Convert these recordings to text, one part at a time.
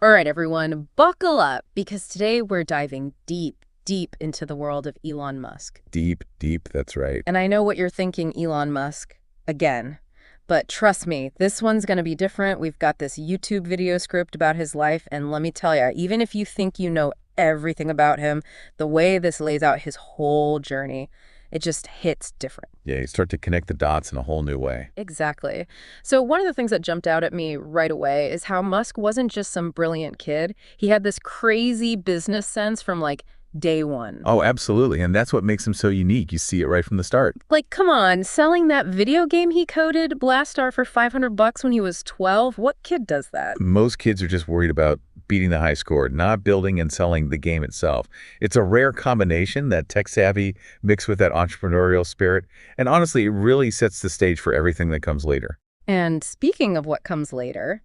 All right, everyone, buckle up because today we're diving deep, deep into the world of Elon Musk. Deep, deep, that's right. And I know what you're thinking, Elon Musk, again. But trust me, this one's going to be different. We've got this YouTube video script about his life, and let me tell you, even if you think you know everything about him, the way this lays out his whole journey, it just hits different. Yeah, you start to connect the dots in a whole new way. Exactly. So one of the things that jumped out at me right away is how Musk wasn't just some brilliant kid. He had this crazy business sense from like day one. Oh, absolutely. And that's what makes him so unique. You see it right from the start. Like, come on, selling that video game he coded, Blastar, for $500 when he was 12? What kid does that? Most kids are just worried about beating the high score, not building and selling the game itself. It's a rare combination, that tech savvy mixed with that entrepreneurial spirit. And honestly, it really sets the stage for everything that comes later. And speaking of what comes later,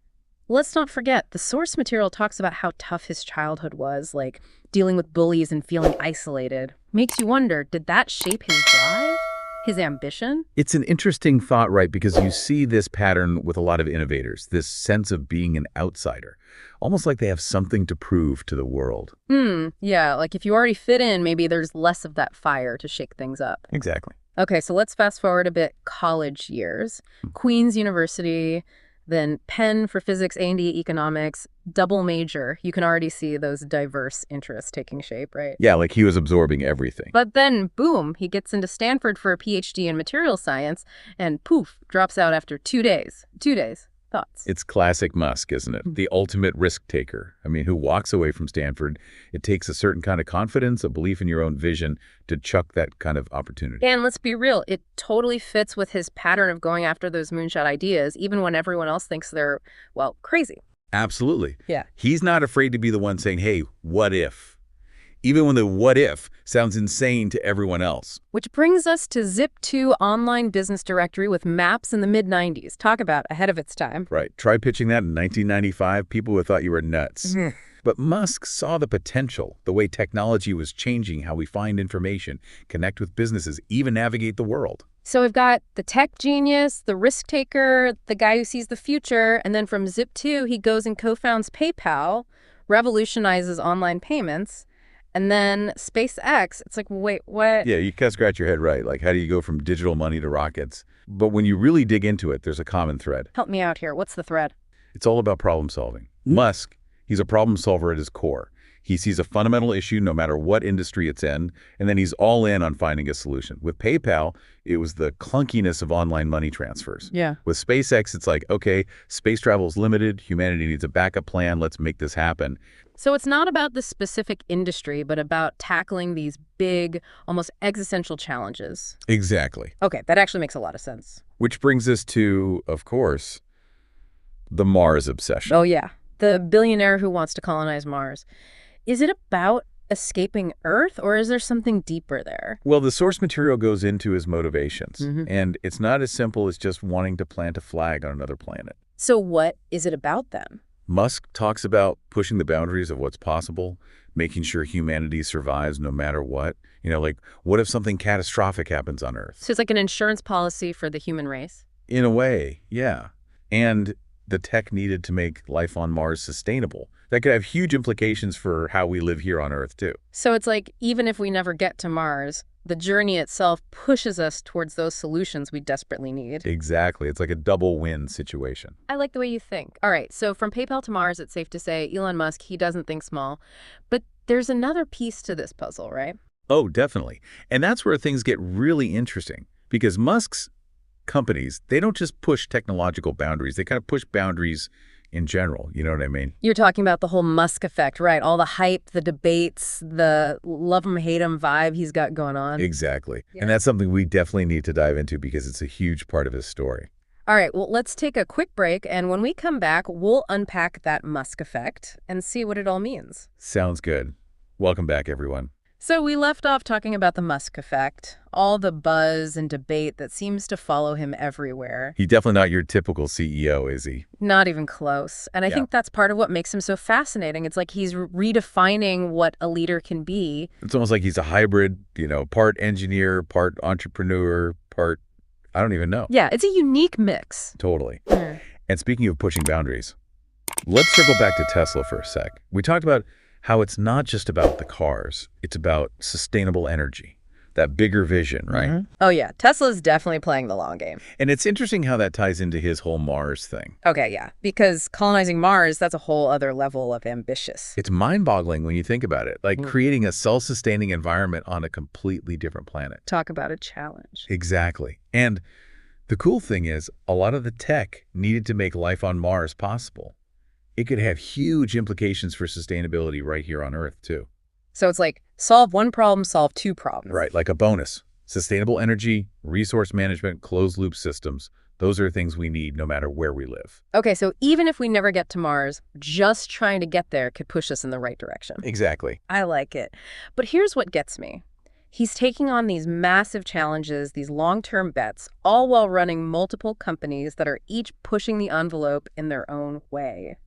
let's not forget, the source material talks about how tough his childhood was, like dealing with bullies and feeling isolated. Makes you wonder, did that shape his drive? His ambition? It's an interesting thought, right? Because you see this pattern with a lot of innovators, this sense of being an outsider, almost like they have something to prove to the world. Yeah, like if you already fit in, maybe there's less of that fire to shake things up. Exactly. Okay, so let's fast forward a bit. College years. Queen's University, then Penn for physics, A&E economics, double major. You can already see those diverse interests taking shape, right? Yeah, like he was absorbing everything. But then, boom, he gets into Stanford for a PhD in material science and poof, drops out after 2 days. 2 days. Thoughts? It's classic Musk, isn't it? The ultimate risk taker. I mean, who walks away from Stanford? It takes a certain kind of confidence, a belief in your own vision to chuck that kind of opportunity. And let's be real, it totally fits with his pattern of going after those moonshot ideas, even when everyone else thinks they're, well, crazy. Absolutely. Yeah. He's not afraid to be the one saying, hey, what if? Even when the what if sounds insane to everyone else. Which brings us to Zip2 online business directory with maps in the mid-90s. Talk about ahead of its time. Right. Try pitching that in 1995. People would have thought you were nuts. But Musk saw the potential, the way technology was changing how we find information, connect with businesses, even navigate the world. So we've got the tech genius, the risk taker, the guy who sees the future, and then from Zip2, he goes and co-founds PayPal, revolutionizes online payments, and then SpaceX. It's like, wait, what? Yeah, you kind of scratch your head, right? Like, how do you go from digital money to rockets? But when you really dig into it, there's a common thread. Help me out here. What's the thread? It's all about problem solving. Musk, he's a problem solver at his core. He sees a fundamental issue no matter what industry it's in, and then he's all in on finding a solution. With PayPal, it was the clunkiness of online money transfers. Yeah. With SpaceX, it's like, okay, space travel is limited. Humanity needs a backup plan. Let's make this happen. So it's not about the specific industry, but about tackling these big, almost existential challenges. Exactly. Okay, that actually makes a lot of sense. Which brings us to, of course, the Mars obsession. Oh, yeah. The billionaire who wants to colonize Mars. Is it about escaping Earth, or is there something deeper there? Well, the source material goes into his motivations, and it's not as simple as just wanting to plant a flag on another planet. So what is it about then? Musk talks about pushing the boundaries of what's possible, making sure humanity survives no matter what. You know, like, what if something catastrophic happens on Earth? So it's like an insurance policy for the human race? In a way, yeah. And the tech needed to make life on Mars sustainable. That could have huge implications for how we live here on Earth, too. So it's like, even if we never get to Mars, the journey itself pushes us towards those solutions we desperately need. Exactly. It's like a double win situation. I like the way you think. All right, so from PayPal to Mars, it's safe to say Elon Musk, he doesn't think small. But there's another piece to this puzzle, right? Oh, definitely. And that's where things get really interesting, because Musk's companies, they don't just push technological boundaries. They kind of push boundaries in general. You know what I mean? You're talking about the whole Musk effect, right? All the hype, the debates, the love him, hate him vibe he's got going on. Exactly. Yeah. And that's something we definitely need to dive into because it's a huge part of his story. All right, well, let's take a quick break, and when we come back, we'll unpack that Musk effect and see what it all means. Sounds good. Welcome back, everyone. So we left off talking about the Musk effect, all the buzz and debate that seems to follow him everywhere. He's definitely not your typical CEO, is he? Not even close. And I think that's part of what makes him so fascinating. It's like he's redefining what a leader can be. It's almost like he's a hybrid, you know, part engineer, part entrepreneur, part, I don't even know. Yeah, it's a unique mix. Totally. And speaking of pushing boundaries, Let's circle back to Tesla for a sec. We talked about how it's not just about the cars. It's about sustainable energy, that bigger vision, right? Oh yeah, Tesla's definitely playing the long game. And it's interesting how that ties into his whole Mars thing. Okay, yeah, because colonizing Mars, that's a whole other level of ambitious. It's mind-boggling when you think about it, like creating a self-sustaining environment on a completely different planet. Talk about a challenge. Exactly. And the cool thing is, a lot of the tech needed to make life on Mars possible. It could have huge implications for sustainability right here on Earth, too. So it's like, solve one problem, solve two problems. Right, like a bonus. Sustainable energy, resource management, closed-loop systems. Those are things we need no matter where we live. Okay, so even if we never get to Mars, just trying to get there could push us in the right direction. Exactly. I like it. But here's what gets me. He's taking on these massive challenges, these long-term bets, all while running multiple companies that are each pushing the envelope in their own way.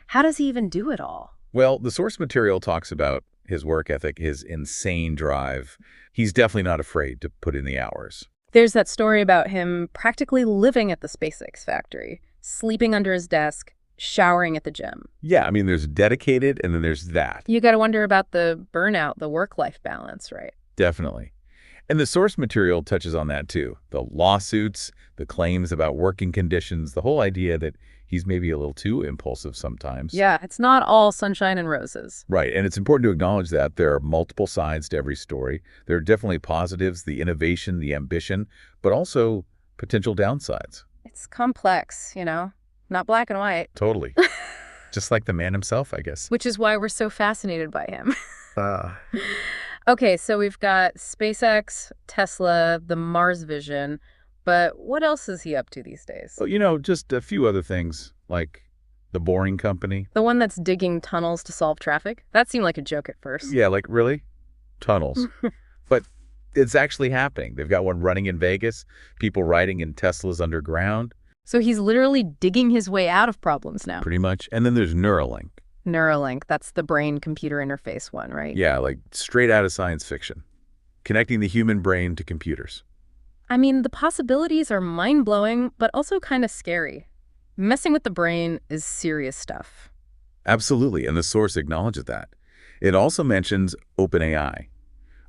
How does he even do it all? Well, the source material talks about his work ethic, his insane drive. He's definitely not afraid to put in the hours. There's that story about him practically living at the SpaceX factory, sleeping under his desk, showering at the gym. Yeah, I mean, there's dedicated and then there's that. You got to wonder about the burnout, the work-life balance, right? Definitely. And the source material touches on that too. The lawsuits, the claims about working conditions, the whole idea that he's maybe a little too impulsive sometimes. Yeah, it's not all sunshine and roses. Right, and it's important to acknowledge that there are multiple sides to every story. There are definitely positives, the innovation, the ambition, but also potential downsides. It's complex, you know, not black and white. Totally. Just like the man himself, I guess. Which is why we're so fascinated by him. Okay, so we've got SpaceX, Tesla, the Mars vision, but what else is he up to these days? Well, you know, just a few other things, like the Boring Company. The one that's digging tunnels to solve traffic? That seemed like a joke at first. Yeah, like, really? Tunnels. But it's actually happening. They've got one running in Vegas, people riding in Teslas underground. So he's literally digging his way out of problems now. Pretty much. And then there's Neuralink. Neuralink, that's the brain-computer interface one, right? Yeah, like straight out of science fiction. Connecting the human brain to computers. I mean, the possibilities are mind-blowing, but also kind of scary. Messing with the brain is serious stuff. Absolutely, and the source acknowledges that. It also mentions OpenAI,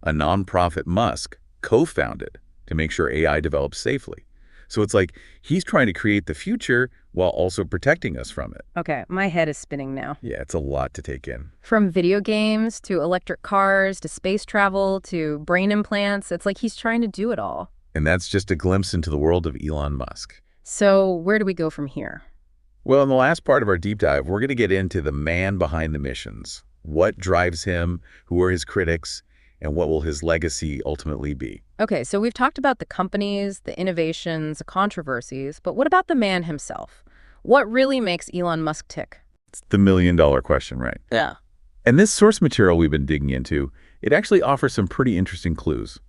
a nonprofit Musk co-founded to make sure AI develops safely. So it's like he's trying to create the future while also protecting us from it. Okay, my head is spinning now. Yeah, it's a lot to take in. From video games to electric cars to space travel to brain implants, it's like he's trying to do it all. And that's just a glimpse into the world of Elon Musk. So where do we go from here? Well, in the last part of our deep dive, we're going to get into the man behind the missions. What drives him? Who are his critics? And what will his legacy ultimately be? Okay, so we've talked about the companies, the innovations, the controversies, but what about the man himself? What really makes Elon Musk tick? It's the million-dollar question, right? Yeah. And this source material we've been digging into, it actually offers some pretty interesting clues.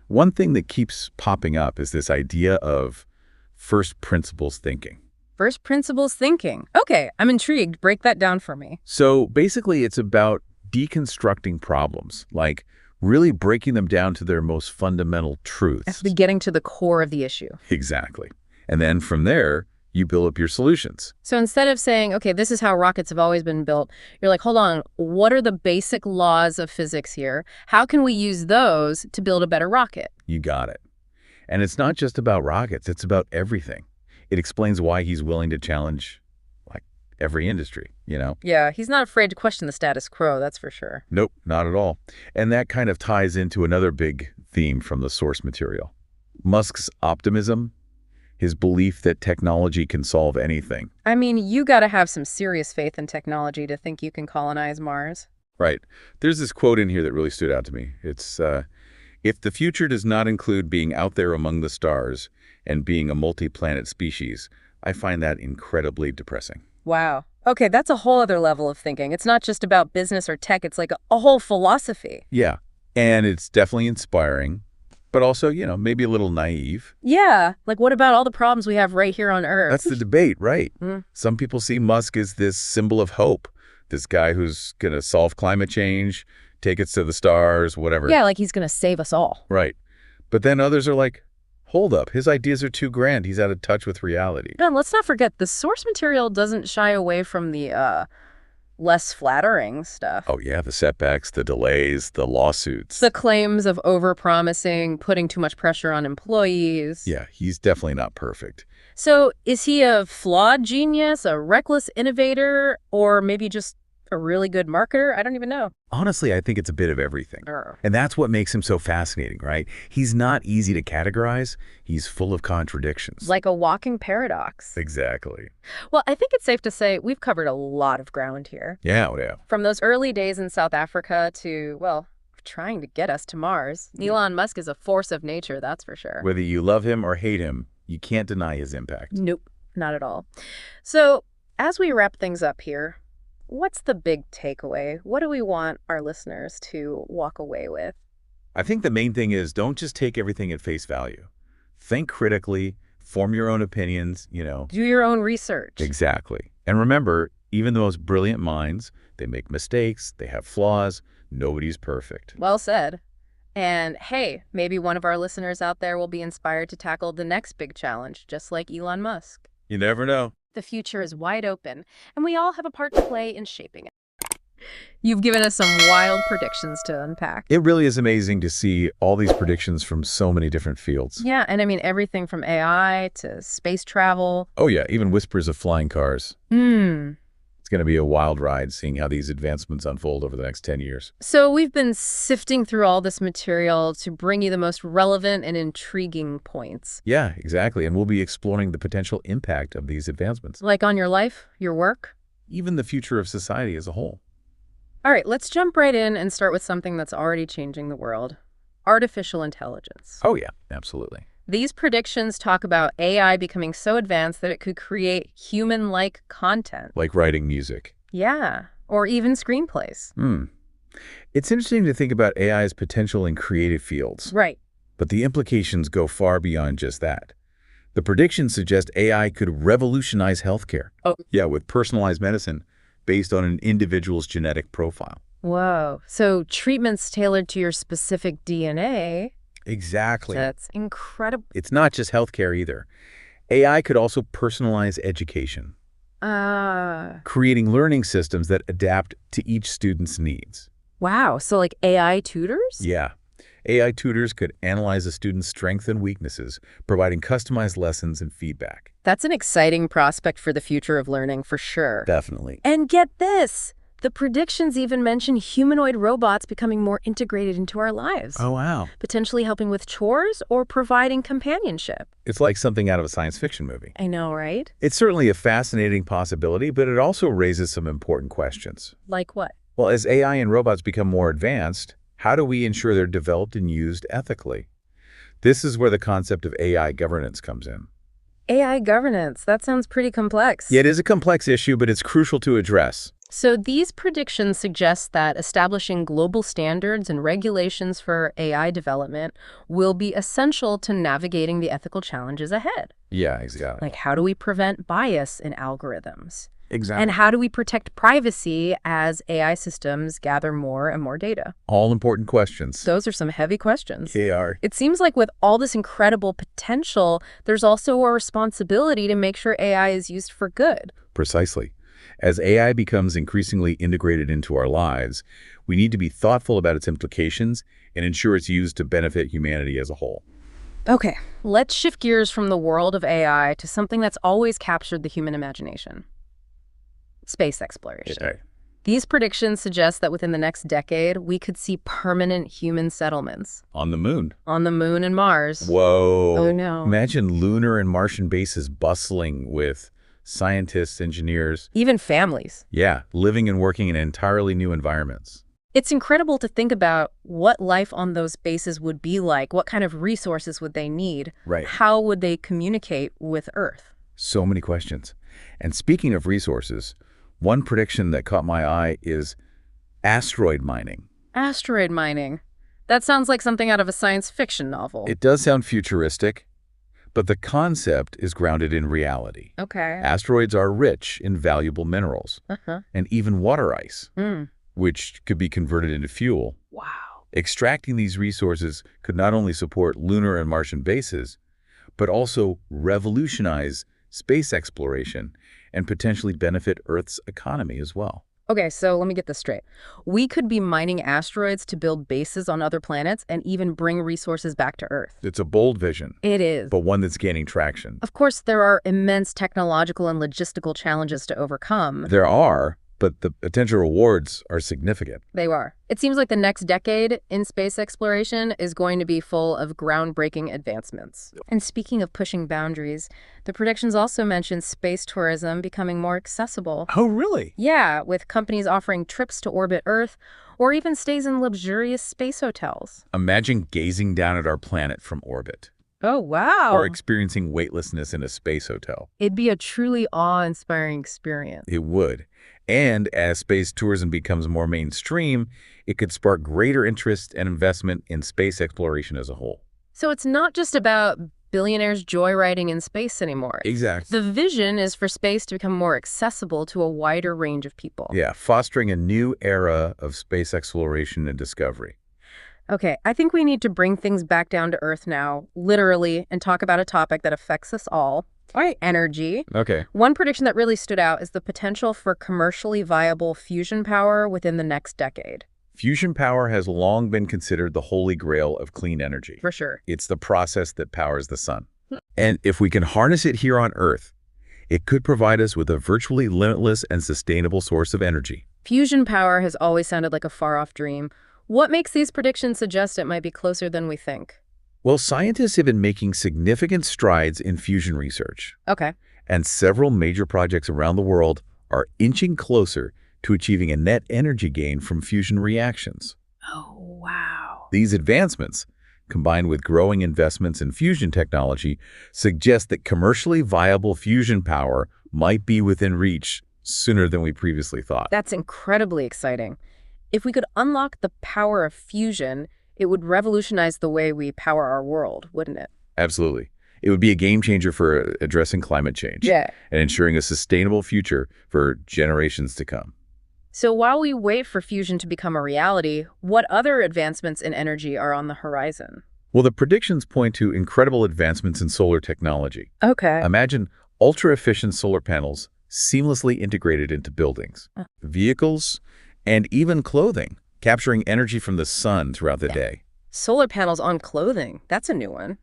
One thing that keeps popping up is this idea of first principles thinking. First principles thinking. Okay, I'm intrigued. Break that down for me. So basically, it's about deconstructing problems, like really breaking them down to their most fundamental truths. Actually getting to the core of the issue. Exactly. And then from there, you build up your solutions. So instead of saying, okay, this is how rockets have always been built, you're like, hold on, what are the basic laws of physics here? How can we use those to build a better rocket? You got it. And it's not just about rockets, it's about everything. It explains why he's willing to challenge, like, every industry, you know? Yeah, he's not afraid to question the status quo, that's for sure. Nope, not at all. And that kind of ties into another big theme from the source material. Musk's optimism, his belief that technology can solve anything. I mean, you got to have some serious faith in technology to think you can colonize Mars. Right. There's this quote in here that really stood out to me. It's, if the future does not include being out there among the stars and being a multi-planet species, I find that incredibly depressing. Wow. Okay, that's a whole other level of thinking. It's not just about business or tech. It's like a whole philosophy. Yeah. And it's definitely inspiring, but also, you know, maybe a little naive. Yeah. Like, what about all the problems we have right here on Earth? That's the debate, right? Some people see Musk as this symbol of hope, this guy who's going to solve climate change, take us to the stars, whatever. Yeah, like he's going to save us all. Right. But then others are like, Hold up, his ideas are too grand. He's out of touch with reality. And let's not forget, the source material doesn't shy away from the less flattering stuff. Oh yeah, the setbacks, the delays, the lawsuits. The claims of overpromising, putting too much pressure on employees. Yeah, he's definitely not perfect. So is he a flawed genius, a reckless innovator, or maybe just a really good marketer? I don't even know. Honestly, I think it's a bit of everything. Sure. And that's what makes him so fascinating, right? He's not easy to categorize. He's full of contradictions. Like a walking paradox. Exactly. Well, I think it's safe to say we've covered a lot of ground here. Yeah, yeah. From those early days in South Africa to, well, trying to get us to Mars. Elon Musk is a force of nature, that's for sure. Whether you love him or hate him, you can't deny his impact. Nope, not at all. So, as we wrap things up here, what's the big takeaway? What do we want our listeners to walk away with? I think the main thing is don't just take everything at face value. Think critically, form your own opinions, Do your own research. Exactly. And remember, even the most brilliant minds, they make mistakes, they have flaws, nobody's perfect. Well said. And hey, maybe one of our listeners out there will be inspired to tackle the next big challenge, just like Elon Musk. You never know. The future is wide open, and we all have a part to play in shaping it. You've given us some wild predictions to unpack. It really is amazing to see all these predictions from so many different fields. Yeah, and I mean everything from AI to space travel. Oh yeah, even whispers of flying cars. It's going to be a wild ride seeing how these advancements unfold over the next 10 years. So we've been sifting through all this material to bring you the most relevant and intriguing points. Yeah, exactly. And we'll be exploring the potential impact of these advancements. Like on your life, your work. Even the future of society as a whole. All right, let's jump right in and start with something that's already changing the world. Artificial intelligence. Oh yeah, absolutely. These predictions talk about AI becoming so advanced that it could create human-like content. Like writing music. Yeah, or even screenplays. It's interesting to think about AI's potential in creative fields. Right. But the implications go far beyond just that. The predictions suggest AI could revolutionize healthcare. Oh. Yeah, with personalized medicine based on an individual's genetic profile. Whoa. So treatments tailored to your specific DNA. Exactly. That's incredible. It's not just healthcare either. AI could also personalize education, creating learning systems that adapt to each student's needs. Wow. So like AI tutors? Yeah. AI tutors could analyze a student's strengths and weaknesses, providing customized lessons and feedback. That's an exciting prospect for the future of learning, for sure. Definitely. And get this. The predictions even mention humanoid robots becoming more integrated into our lives. Oh, wow. Potentially helping with chores or providing companionship. It's like something out of a science fiction movie. I know, right? It's certainly a fascinating possibility, but it also raises some important questions. Like what? Well, as AI and robots become more advanced, how do we ensure they're developed and used ethically? This is where the concept of AI governance comes in. AI governance. That sounds pretty complex. Yeah, it is a complex issue, but it's crucial to address. So these predictions suggest that establishing global standards and regulations for AI development will be essential to navigating the ethical challenges ahead. Yeah, exactly. Like, how do we prevent bias in algorithms? Exactly. And how do we protect privacy as AI systems gather more and more data? All important questions. Those are some heavy questions. They are. It seems like with all this incredible potential, there's also a responsibility to make sure AI is used for good. Precisely. As AI becomes increasingly integrated into our lives, we need to be thoughtful about its implications and ensure it's used to benefit humanity as a whole. Okay, let's shift gears from the world of AI to something that's always captured the human imagination. Space exploration. Okay. These predictions suggest that within the next decade, we could see permanent human settlements. On the moon. On the moon and Mars. Whoa. Oh, no. Imagine lunar and Martian bases bustling with scientists, engineers. Even families. Yeah, living and working in entirely new environments. It's incredible to think about what life on those bases would be like. What kind of resources would they need? Right. How would they communicate with Earth? So many questions. And speaking of resources, one prediction that caught my eye is asteroid mining. Asteroid mining. That sounds like something out of a science fiction novel. It does sound futuristic, but the concept is grounded in reality. Okay. Asteroids are rich in valuable minerals and even water ice, which could be converted into fuel. Wow. Extracting these resources could not only support lunar and Martian bases, but also revolutionize space exploration and potentially benefit Earth's economy as well. Okay, so let me get this straight. We could be mining asteroids to build bases on other planets and even bring resources back to Earth. It's a bold vision, It is. but one that's gaining traction. Of course, there are immense technological and logistical challenges to overcome. There are, but the potential rewards are significant. They are. It seems like the next decade in space exploration is going to be full of groundbreaking advancements. And speaking of pushing boundaries, the predictions also mention space tourism becoming more accessible. Oh, really? Yeah, with companies offering trips to orbit Earth or even stays in luxurious space hotels. Imagine gazing down at our planet from orbit, Oh, wow. or experiencing weightlessness in a space hotel. It'd be a truly awe-inspiring experience. It would. And as space tourism becomes more mainstream, it could spark greater interest and investment in space exploration as a whole. So it's not just about billionaires joyriding in space anymore. Exactly. The vision is for space to become more accessible to a wider range of people. Yeah, fostering a new era of space exploration and discovery. Okay, I think we need to bring things back down to Earth now, literally, and talk about a topic that affects us all. All right, energy. Okay. One prediction that really stood out is the potential for commercially viable fusion power within the next decade. Fusion power has long been considered the holy grail of clean energy. For sure. It's the process that powers the sun. And if we can harness it here on Earth, it could provide us with a virtually limitless and sustainable source of energy. Fusion power has always sounded like a far-off dream. What makes these predictions suggest it might be closer than we think? Well, scientists have been making significant strides in fusion research, Okay. and several major projects around the world are inching closer to achieving a net energy gain from fusion reactions. Oh, wow. These advancements, combined with growing investments in fusion technology, suggest that commercially viable fusion power might be within reach sooner than we previously thought. That's incredibly exciting. If we could unlock the power of fusion, it would revolutionize the way we power our world, wouldn't it? Absolutely. It would be a game changer for addressing climate change and ensuring a sustainable future for generations to come. So while we wait for fusion to become a reality, what other advancements in energy are on the horizon? Well, the predictions point to incredible advancements in solar technology. Okay. Imagine ultra-efficient solar panels seamlessly integrated into buildings, vehicles, and even clothing, capturing energy from the sun throughout the day. Solar panels on clothing. That's a new one.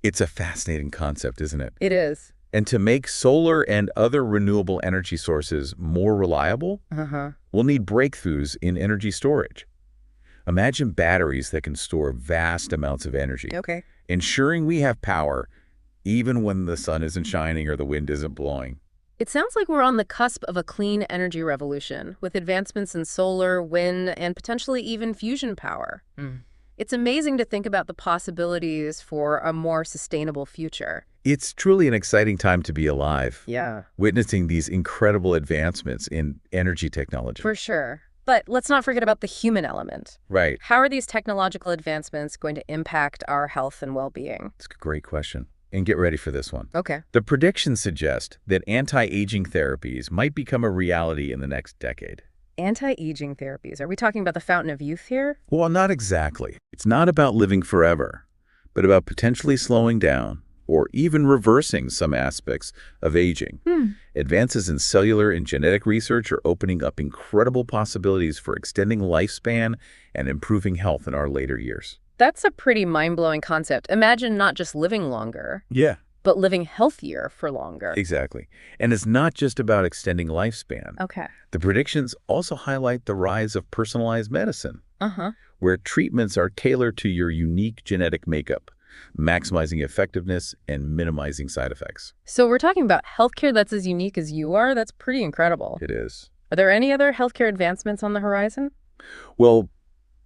It's a fascinating concept, isn't it? It is. And to make solar and other renewable energy sources more reliable, we'll need breakthroughs in energy storage. Imagine batteries that can store vast amounts of energy, ensuring we have power even when the sun isn't shining or the wind isn't blowing. It sounds like we're on the cusp of a clean energy revolution, with advancements in solar, wind, and potentially even fusion power. It's amazing to think about the possibilities for a more sustainable future. It's truly an exciting time to be alive. Yeah. Witnessing these incredible advancements in energy technology. For sure. But let's not forget about the human element. Right. How are these technological advancements going to impact our health and well-being? It's a great question. And get ready for this one. Okay. The predictions suggest that anti-aging therapies might become a reality in the next decade. Anti-aging therapies. Are we talking about the fountain of youth here? Well, not exactly. It's not about living forever, but about potentially slowing down or even reversing some aspects of aging. Advances in cellular and genetic research are opening up incredible possibilities for extending lifespan and improving health in our later years. That's a pretty mind-blowing concept. Imagine not just living longer, but living healthier for longer. Exactly. And it's not just about extending lifespan. Okay. The predictions also highlight the rise of personalized medicine, where treatments are tailored to your unique genetic makeup, maximizing effectiveness and minimizing side effects. So we're talking about healthcare that's as unique as you are? That's pretty incredible. It is. Are there any other healthcare advancements on the horizon? Well,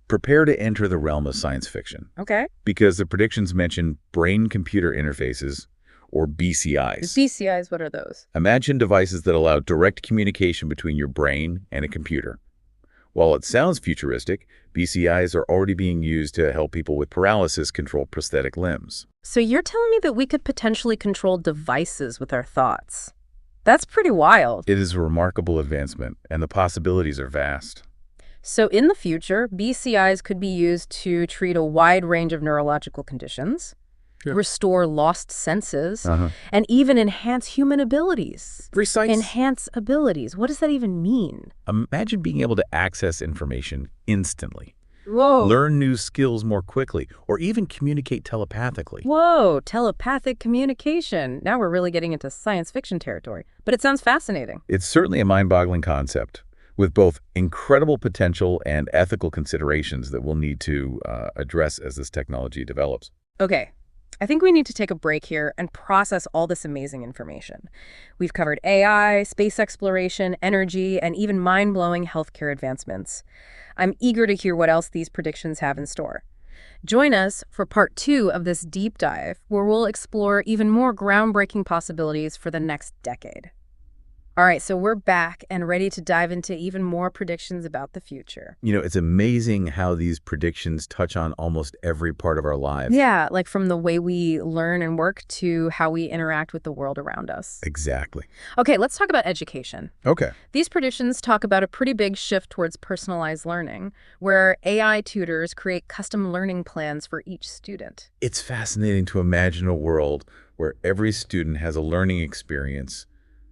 prepare to enter the realm of science fiction. Okay. Because the predictions mention brain-computer interfaces, or BCIs. BCIs, what are those? Imagine devices that allow direct communication between your brain and a computer. While it sounds futuristic, BCIs are already being used to help people with paralysis control prosthetic limbs. So you're telling me that we could potentially control devices with our thoughts? That's pretty wild. It is a remarkable advancement, and the possibilities are vast. So in the future, BCIs could be used to treat a wide range of neurological conditions. Yeah. restore lost senses, Uh-huh. and even enhance human abilities. Precise. Enhance abilities. What does that even mean? Imagine being able to access information instantly, Whoa. learn new skills more quickly, or even communicate telepathically. Whoa, telepathic communication. Now we're really getting into science fiction territory, but it sounds fascinating. It's certainly a mind-boggling concept with both incredible potential and ethical considerations that we'll need to address as this technology develops. Okay, I think we need to take a break here and process all this amazing information. We've covered AI, space exploration, energy, and even mind-blowing healthcare advancements. I'm eager to hear what else these predictions have in store. Join us for part 2 of this deep dive, where we'll explore even more groundbreaking possibilities for the next decade. All right, so we're back and ready to dive into even more predictions about the future. You know, it's amazing how these predictions touch on almost every part of our lives. Yeah, like from the way we learn and work to how we interact with the world around us. Exactly. Okay, let's talk about education. Okay. These predictions talk about a pretty big shift towards personalized learning, where AI tutors create custom learning plans for each student. It's fascinating to imagine a world where every student has a learning experience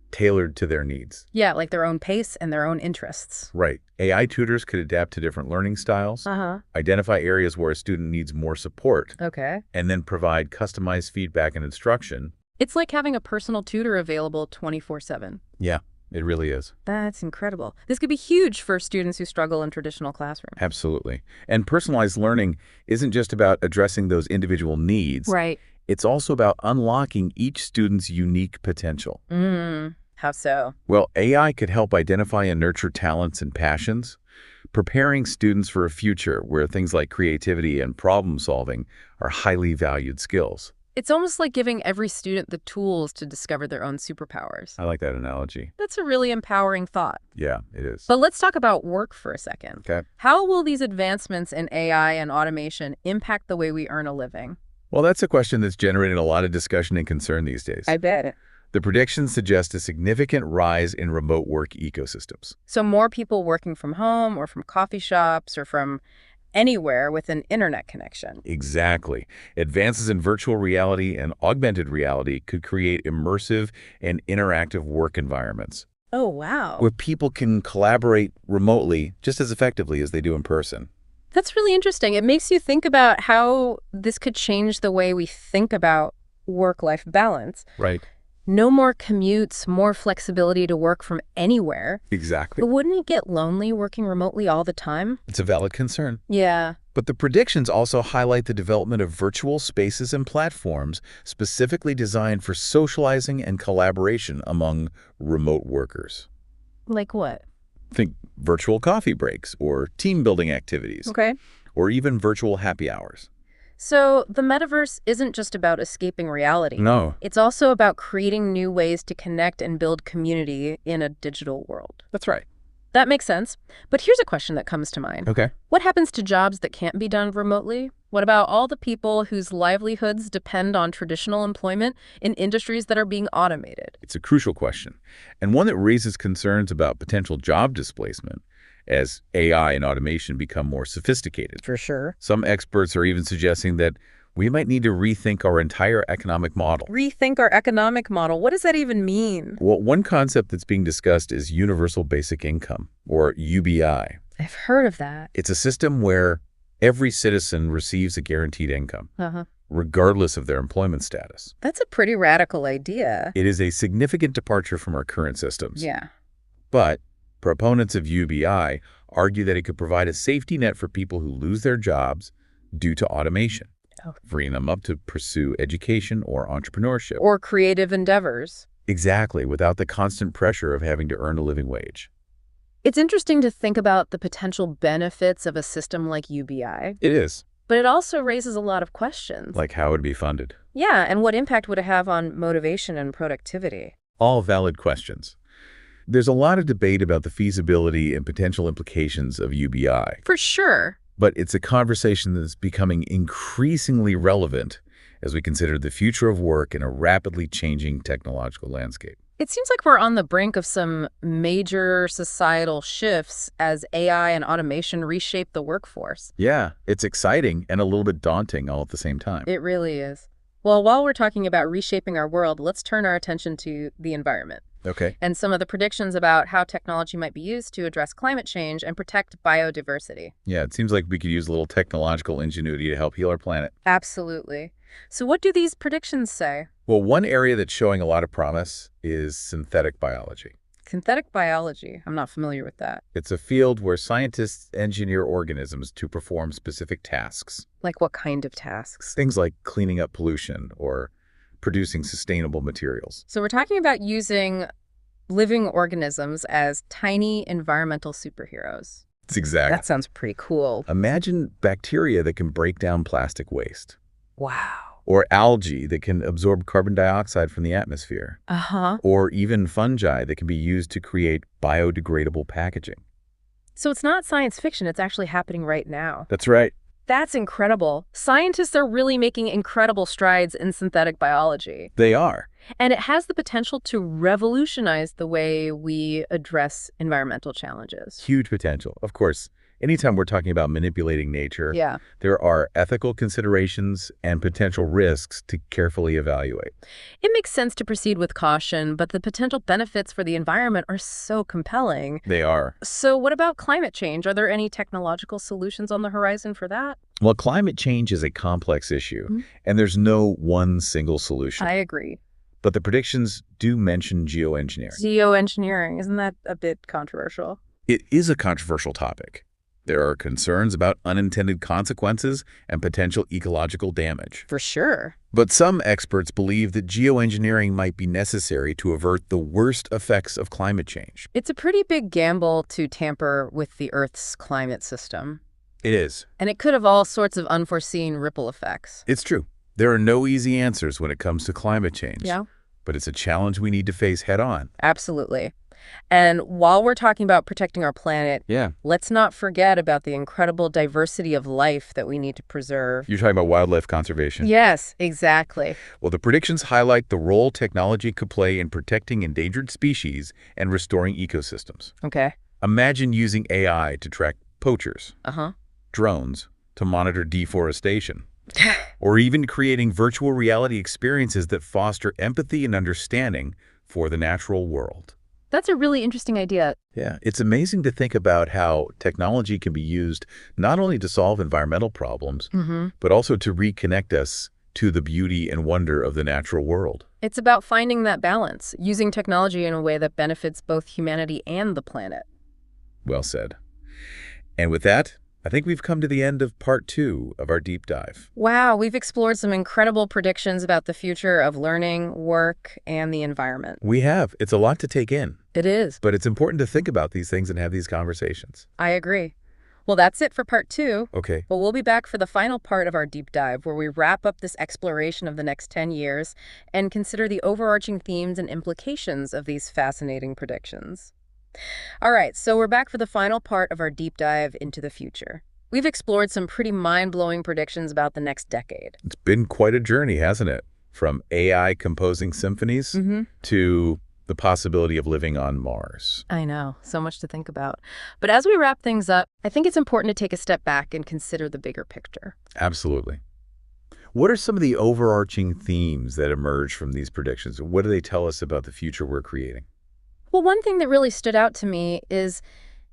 tailored to their needs. Yeah, like their own pace and their own interests. Right. AI tutors could adapt to different learning styles, identify areas where a student needs more support, Okay. and then provide customized feedback and instruction. It's like having a personal tutor available 24/7. Yeah, it really is. That's incredible. This could be huge for students who struggle in traditional classrooms. Absolutely. And personalized learning isn't just about addressing those individual needs. Right. It's also about unlocking each student's unique potential. How so? Well, AI could help identify and nurture talents and passions, preparing students for a future where things like creativity and problem solving are highly valued skills. It's almost like giving every student the tools to discover their own superpowers. I like that analogy. That's a really empowering thought. Yeah, it is. But let's talk about work for a second. Okay. How will these advancements in AI and automation impact the way we earn a living? Well, that's a question that's generating a lot of discussion and concern these days. Bet. The predictions suggest a significant rise in remote work ecosystems. So more people working from home or from coffee shops or from anywhere with an internet connection. Exactly. Advances in virtual reality and augmented reality could create immersive and interactive work environments Oh, wow. where people can collaborate remotely just as effectively as they do in person. That's really interesting. It makes you think about how this could change the way we think about work-life balance. Right. No more commutes, more flexibility to work from anywhere. Exactly. But wouldn't it get lonely working remotely all the time? It's a valid concern. Yeah. But the predictions also highlight the development of virtual spaces and platforms specifically designed for socializing and collaboration among remote workers. Like what? Think virtual coffee breaks or team building activities, Okay. or even virtual happy hours. So the metaverse isn't just about escaping reality. No, It's also about creating new ways to connect and build community in a digital world. that's right. That makes sense. But here's a question that comes to mind. Okay. What happens to jobs that can't be done remotely? What about all the people whose livelihoods depend on traditional employment in industries that are being automated? It's a crucial question, and one that raises concerns about potential job displacement as AI and automation become more sophisticated. For sure. Some experts are even suggesting that we might need to rethink our entire economic model. Rethink our economic model. What does that even mean? Well, one concept that's being discussed is universal basic income, or UBI. I've heard of that. It's a system where every citizen receives a guaranteed income, Uh-huh. regardless of their employment status. That's a pretty radical idea. It is a significant departure from our current systems. Yeah. But proponents of UBI argue that it could provide a safety net for people who lose their jobs due to automation, freeing them up to pursue education or entrepreneurship. Or creative endeavors. Exactly, without the constant pressure of having to earn a living wage. It's interesting to think about the potential benefits of a system like UBI, It is. but it also raises a lot of questions. Like how it would be funded. Yeah, and what impact would it have on motivation and productivity? All valid questions. There's a lot of debate about the feasibility and potential implications of UBI, For sure. but it's a conversation that's becoming increasingly relevant as we consider the future of work in a rapidly changing technological landscape. It seems like we're on the brink of some major societal shifts as AI and automation reshape the workforce. Yeah, it's exciting and a little bit daunting all at the same time. It really is. Well, while we're talking about reshaping our world, let's turn our attention to the environment Okay. and some of the predictions about how technology might be used to address climate change and protect biodiversity. Yeah, it seems like we could use a little technological ingenuity to help heal our planet. Absolutely. So what do these predictions say? Well, one area that's showing a lot of promise is synthetic biology. Synthetic biology. I'm not familiar with that. It's a field where scientists engineer organisms to perform specific tasks. Like what kind of tasks? Things like cleaning up pollution or producing sustainable materials. So we're talking about using living organisms as tiny environmental superheroes. It's exact. That sounds pretty cool. Imagine bacteria that can break down plastic waste, Wow. or algae that can absorb carbon dioxide from the atmosphere, Uh-huh. or even fungi that can be used to create biodegradable packaging. So it's not science fiction, it's actually happening right now. That's right. That's incredible. Scientists are really making incredible strides in synthetic biology. They are. And it has the potential to revolutionize the way we address environmental challenges. Huge potential. Of course, anytime we're talking about manipulating nature, Yeah. there are ethical considerations and potential risks to carefully evaluate. It makes sense to proceed with caution, but the potential benefits for the environment are so compelling. They are. So what about climate change? Are there any technological solutions on the horizon for that? Well, climate change is a complex issue, Mhm. and there's no one single solution. I agree. But the predictions do mention geoengineering. Geoengineering, isn't that a bit controversial? It is a controversial topic. There are concerns about unintended consequences and potential ecological damage. For sure. But some experts believe that geoengineering might be necessary to avert the worst effects of climate change. It's a pretty big gamble to tamper with the Earth's climate system. It is. And it could have all sorts of unforeseen ripple effects. It's true. There are no easy answers when it comes to climate change. Yeah. But it's a challenge we need to face head on. Absolutely. And while we're talking about protecting our planet, Yeah. let's not forget about the incredible diversity of life that we need to preserve. You're talking about wildlife conservation. Yes, exactly. Well, the predictions highlight the role technology could play in protecting endangered species and restoring ecosystems. Okay. Imagine using AI to track poachers, Uh-huh. drones to monitor deforestation, or even creating virtual reality experiences that foster empathy and understanding for the natural world. That's a really interesting idea. Yeah, it's amazing to think about how technology can be used not only to solve environmental problems, but also to reconnect us to the beauty and wonder of the natural world. It's about finding that balance, using technology in a way that benefits both humanity and the planet. Well said. And with that, I think we've come to the end of part 2 of our deep dive. Wow, we've explored some incredible predictions about the future of learning, work, and the environment. We have. It's a lot to take in, It is. but it's important to think about these things and have these conversations. I agree. Well, that's it for part 2. Okay. But we'll be back for the final part of our deep dive, where we wrap up this exploration of the next 10 years and consider the overarching themes and implications of these fascinating predictions. All right, so we're back for the final part of our deep dive into the future. We've explored some pretty mind-blowing predictions about the next decade. It's been quite a journey, hasn't it? From AI composing symphonies to the possibility of living on Mars. I know, so much to think about. But as we wrap things up, I think it's important to take a step back and consider the bigger picture. Absolutely. What are some of the overarching themes that emerge from these predictions? What do they tell us about the future we're creating? Well, one thing that really stood out to me is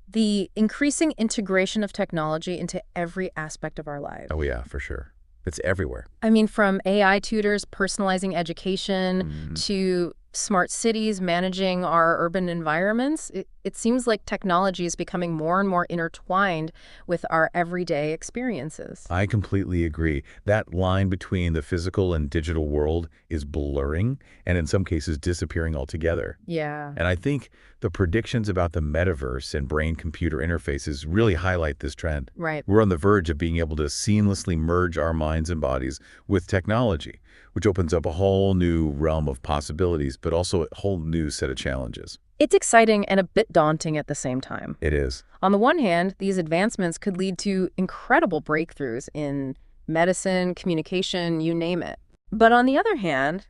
the increasing integration of technology into every aspect of our lives. Oh, yeah, for sure. It's everywhere. I mean, from AI tutors personalizing education to smart cities managing our urban environments, it seems like technology is becoming more and more intertwined with our everyday experiences. I completely agree. That line between the physical and digital world is blurring and in some cases disappearing altogether. Yeah. And I think the predictions about the metaverse and brain-computer interfaces really highlight this trend. Right. We're on the verge of being able to seamlessly merge our minds and bodies with technology, which opens up a whole new realm of possibilities, but also a whole new set of challenges. It's exciting and a bit daunting at the same time. It is. On the one hand, these advancements could lead to incredible breakthroughs in medicine, communication, you name it. But on the other hand,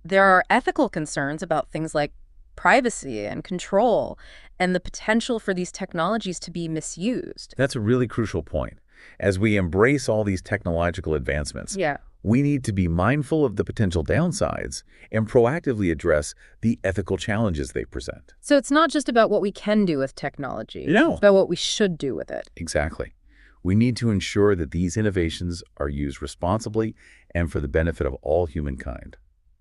there are ethical concerns about things like privacy and control and the potential for these technologies to be misused. That's a really crucial point. As we embrace all these technological advancements, Yeah. We need to be mindful of the potential downsides and proactively address the ethical challenges they present. So it's not just about what we can do with technology. No. It's about what we should do with it. Exactly. We need to ensure that these innovations are used responsibly and for the benefit of all humankind.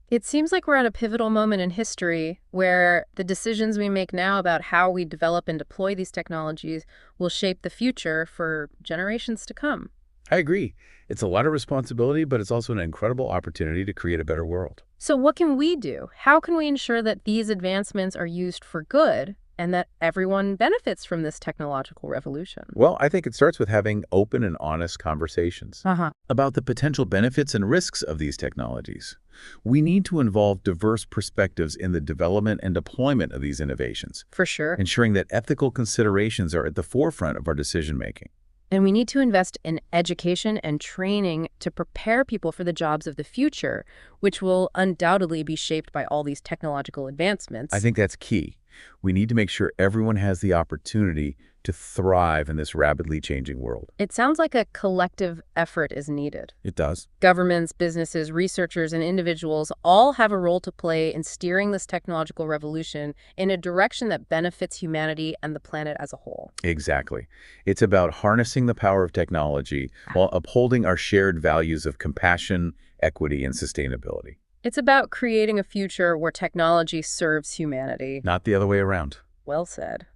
It seems like we're at a pivotal moment in history where the decisions we make now about how we develop and deploy these technologies will shape the future for generations to come. I agree. It's a lot of responsibility, but it's also an incredible opportunity to create a better world. So what can we do? How can we ensure that these advancements are used for good and that everyone benefits from this technological revolution? Well, I think it starts with having open and honest conversations about the potential benefits and risks of these technologies. We need to involve diverse perspectives in the development and deployment of these innovations, For sure. ensuring that ethical considerations are at the forefront of our decision-making. And we need to invest in education and training to prepare people for the jobs of the future, which will undoubtedly be shaped by all these technological advancements. I think that's key. We need to make sure everyone has the opportunity to thrive in this rapidly changing world. It sounds like a collective effort is needed. It does. Governments, businesses, researchers, and individuals all have a role to play in steering this technological revolution in a direction that benefits humanity and the planet as a whole. Exactly. It's about harnessing the power of technology while upholding our shared values of compassion, equity, and sustainability. It's about creating a future where technology serves humanity. Not the other way around. Well said.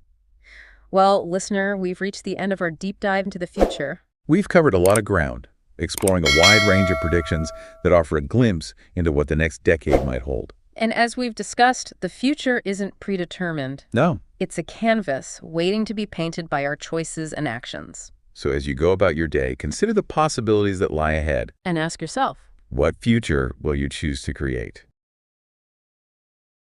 Well, listener, we've reached the end of our deep dive into the future. We've covered a lot of ground, exploring a wide range of predictions that offer a glimpse into what the next decade might hold. And as we've discussed, the future isn't predetermined. No. It's a canvas waiting to be painted by our choices and actions. So as you go about your day, consider the possibilities that lie ahead. And ask yourself, What future will you choose to create?